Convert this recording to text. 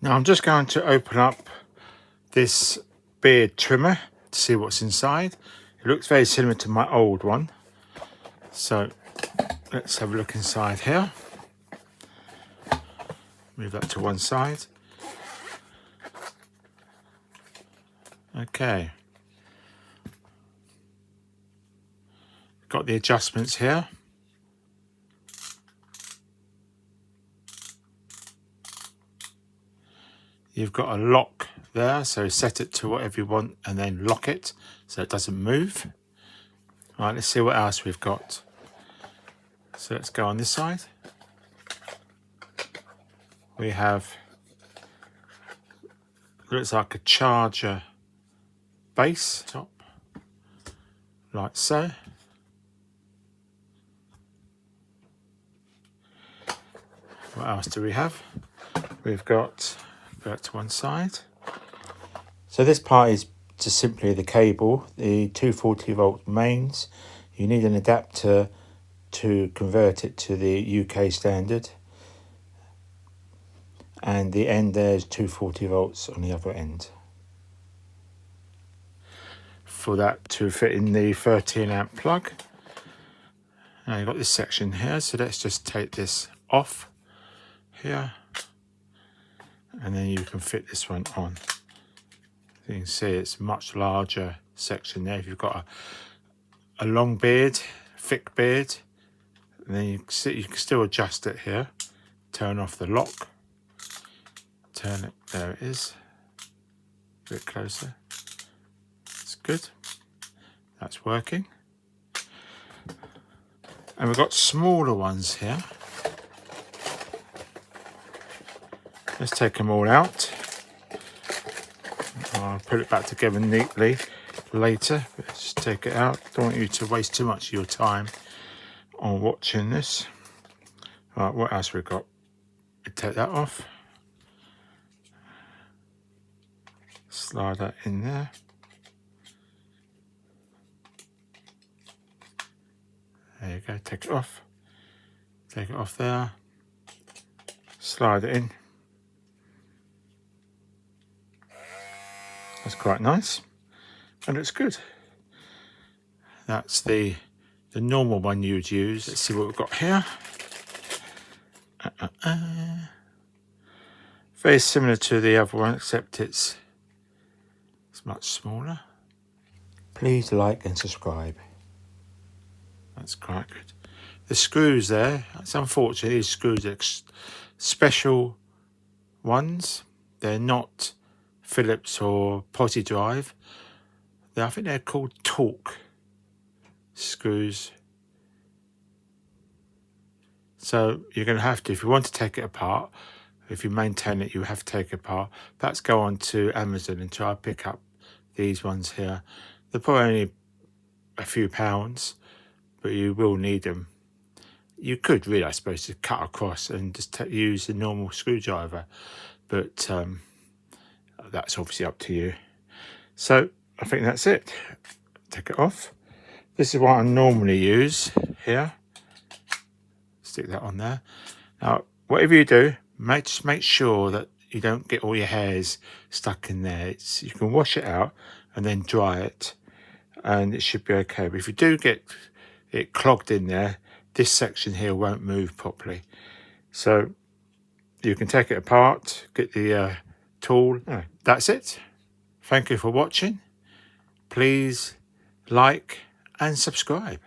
Now I'm just going to open up this beard trimmer to see what's inside. It looks very similar to my old one. So let's have a look inside here. Move that to one side. Okay. Got the adjustments here. You've got a lock there, so set it to whatever you want and then lock it so it doesn't move. All right, let's see what else we've got. So let's go on this side. We have, looks like a charger base top, like so. What else do we have? We've got that to one side. So this part is just simply the cable, the 240 volt mains. You need an adapter to convert it to the UK standard. And the end there is 240 volts on the other end. For that to fit in the 13 amp plug. Now you've got this section here, so let's just take this off here. And then you can fit this one on. You can see it's a much larger section there. If you've got a long beard, thick beard, and then you can still adjust it here. Turn off the lock. Turn it, there it is. A bit closer. It's good. That's working. And we've got smaller ones here. Let's take them all out. I'll put it back together neatly later. Let's just take it out. Don't want you to waste too much of your time on watching this. All right, what else we've got? Take that off. Slide that in there. There you go, take it off. Take it off there. Slide it in. That's quite nice. And it's good. That's the normal one you'd use. Let's see what we've got here. Very similar to the other one, except it's much smaller. Please like and subscribe. That's quite good. The screws there, it's unfortunate, these screws are special ones. They're not Phillips or Potty Drive. I think they're called torque screws. So you're going to have to, if you want to take it apart, if you maintain it, you have to take it apart. Perhaps go on to Amazon and try to pick up these ones here. They're probably only a few pounds, but you will need them. You could really, I suppose, just cut across and just use the normal screwdriver, but that's obviously up to you. So I think that's it. Take it off. This is what I normally use here. Stick that on there. Now, whatever you do, just make sure that you don't get all your hairs stuck in there. You can wash it out and then dry it, and it should be okay. But if you do get it clogged in there, this section here won't move properly. So you can take it apart, get the tool. That's it. Thank you for watching. Please like and subscribe.